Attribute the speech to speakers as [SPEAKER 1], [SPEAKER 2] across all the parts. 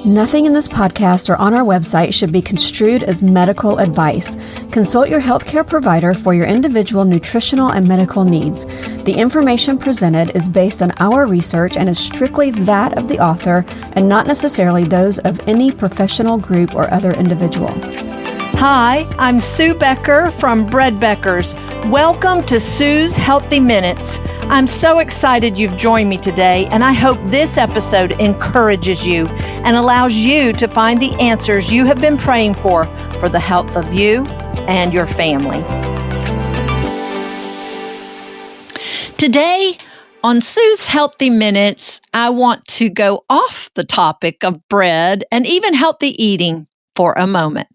[SPEAKER 1] Nothing in this podcast or on our website should be construed as medical advice. Consult your healthcare provider for your individual nutritional and medical needs. The information presented is based on our research and is strictly that of the author and not necessarily those of any professional group or other individual.
[SPEAKER 2] Hi, I'm Sue Becker from Bread Beckers. Welcome to Sue's Healthy Minutes. I'm so excited you've joined me today, and I hope this episode encourages you and allows you to find the answers you have been praying for the health of you and your family. Today, on Sue's Healthy Minutes, I want to go off the topic of bread and even healthy eating for a moment.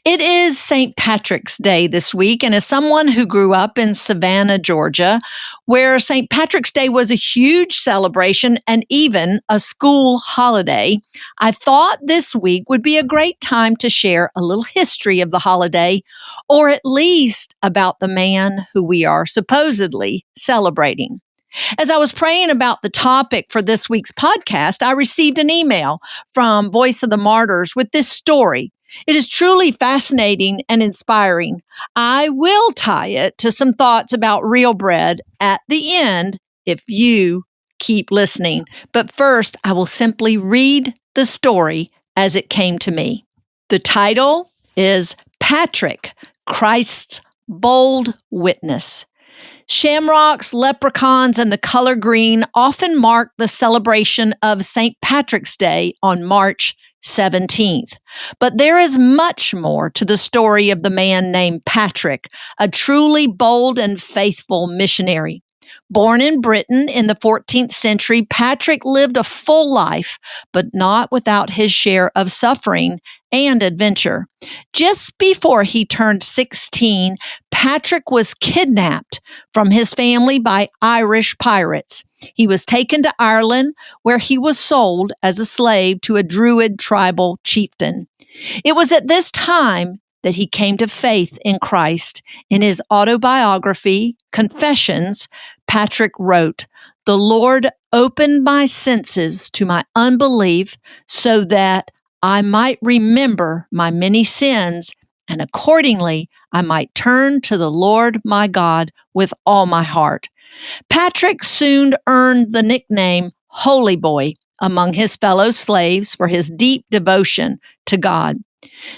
[SPEAKER 2] It is St. Patrick's Day this week, and as someone who grew up in Savannah, Georgia, where St. Patrick's Day was a huge celebration and even a school holiday, I thought this week would be a great time to share a little history of the holiday, or at least about the man who we are supposedly celebrating. As I was praying about the topic for this week's podcast, I received an email from Voice of the Martyrs with this story. It is truly fascinating and inspiring. I will tie it to some thoughts about real bread at the end if you keep listening. But first, I will simply read the story as it came to me. The title is Patrick, Christ's Bold Witness. Shamrocks, leprechauns, and the color green often mark the celebration of St. Patrick's Day on March 17th. But there is much more to the story of the man named Patrick, a truly bold and faithful missionary. Born in Britain in the 14th century, Patrick lived a full life, but not without his share of suffering and adventure. Just before he turned 16, Patrick was kidnapped from his family by Irish pirates. He was taken to Ireland, where he was sold as a slave to a Druid tribal chieftain. It was at this time that he came to faith in Christ. In his autobiography, Confessions, Patrick wrote, "The Lord opened my senses to my unbelief so that I might remember my many sins, and accordingly I might turn to the Lord my God with all my heart." Patrick soon earned the nickname Holy Boy among his fellow slaves for his deep devotion to God.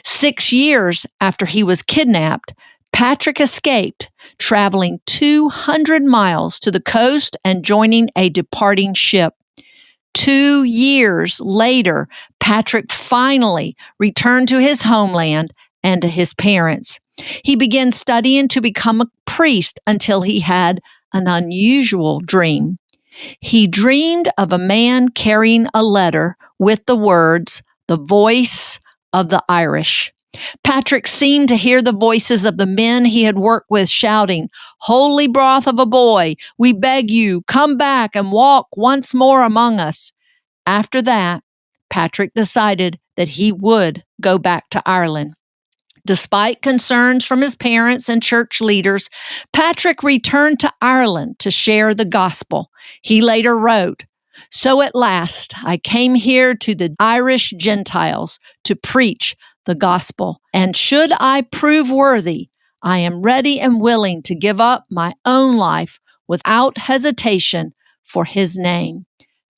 [SPEAKER 2] 6 years after he was kidnapped, Patrick escaped, traveling 200 miles to the coast and joining a departing ship. 2 years later, Patrick finally returned to his homeland and to his parents. He began studying to become a priest until he had an unusual dream. He dreamed of a man carrying a letter with the words, "The voice of the Irish." Patrick seemed to hear the voices of the men he had worked with shouting, "Holy broth of a boy, we beg you, come back and walk once more among us." After that, Patrick decided that he would go back to Ireland. Despite concerns from his parents and church leaders, Patrick returned to Ireland to share the gospel. He later wrote, "So at last I came here to the Irish Gentiles to preach the gospel, and should I prove worthy, I am ready and willing to give up my own life without hesitation for his name."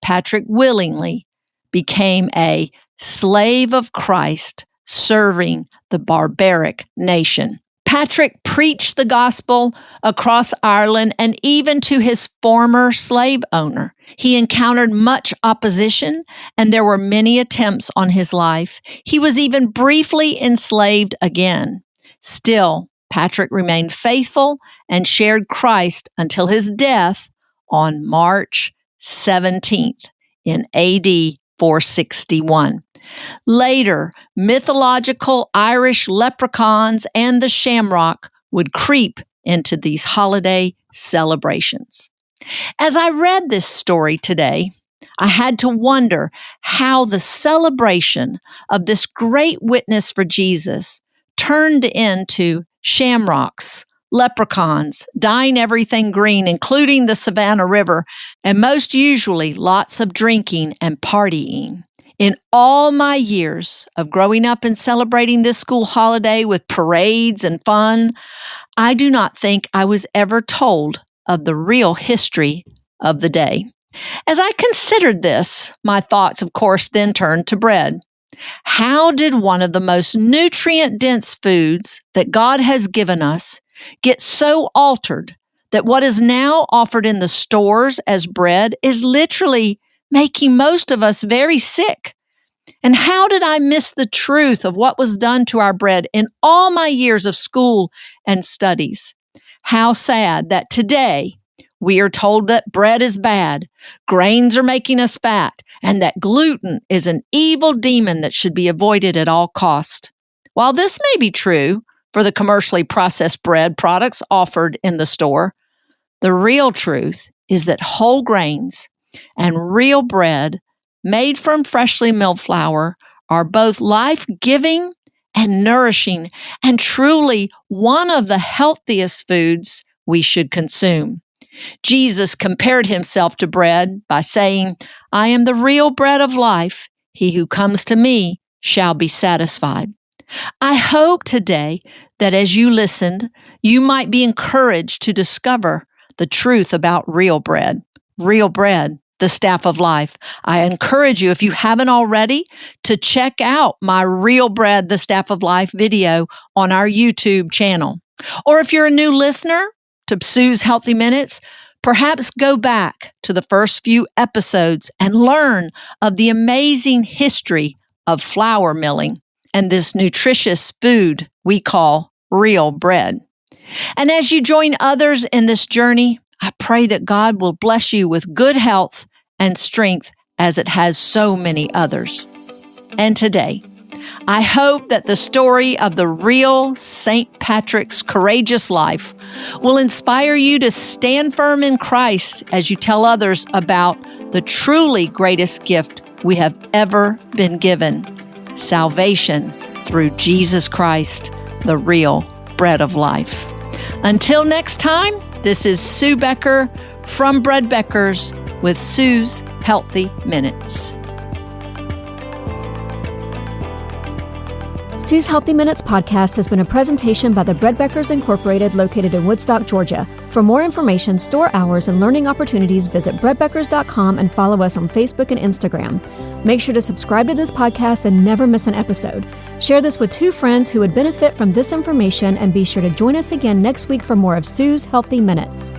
[SPEAKER 2] Patrick willingly became a slave of Christ, serving the barbaric nation. Patrick preached the gospel across Ireland and even to his former slave owner. He encountered much opposition, and there were many attempts on his life. He was even briefly enslaved again. Still, Patrick remained faithful and shared Christ until his death on March 17th in AD 461. Later, mythological Irish leprechauns and the shamrock would creep into these holiday celebrations. As I read this story today, I had to wonder how the celebration of this great witness for Jesus turned into shamrocks, leprechauns, dyeing everything green, including the Savannah River, and most usually lots of drinking and partying. In all my years of growing up and celebrating this school holiday with parades and fun, I do not think I was ever told of the real history of the day. As I considered this, my thoughts, of course, then turned to bread. How did one of the most nutrient-dense foods that God has given us get so altered that what is now offered in the stores as bread is literally making most of us very sick? And how did I miss the truth of what was done to our bread in all my years of school and studies? How sad that today we are told that bread is bad, grains are making us fat, and that gluten is an evil demon that should be avoided at all cost. While this may be true for the commercially processed bread products offered in the store, the real truth is that whole grains and real bread made from freshly milled flour are both life-giving and nourishing, and truly one of the healthiest foods we should consume. Jesus compared himself to bread by saying, "I am the real bread of life. He who comes to me shall be satisfied." I hope today that as you listened, you might be encouraged to discover the truth about real bread, the staff of life. I encourage you, if you haven't already, to check out my Real Bread, the Staff of Life video on our YouTube channel. Or if you're a new listener to Sue's Healthy Minutes, perhaps go back to the first few episodes and learn of the amazing history of flour milling and this nutritious food we call real bread. And as you join others in this journey, I pray that God will bless you with good health and strength as it has so many others. And today, I hope that the story of the real St. Patrick's courageous life will inspire you to stand firm in Christ as you tell others about the truly greatest gift we have ever been given, salvation through Jesus Christ, the real bread of life. Until next time, this is Sue Becker from Bread Beckers with Sue's Healthy Minutes.
[SPEAKER 1] Sue's Healthy Minutes podcast has been a presentation by the Bread Beckers Incorporated located in Woodstock, Georgia. For more information, store hours, and learning opportunities, visit breadbeckers.com and follow us on Facebook and Instagram. Make sure to subscribe to this podcast and never miss an episode. Share this with 2 friends who would benefit from this information, and be sure to join us again next week for more of Sue's Healthy Minutes.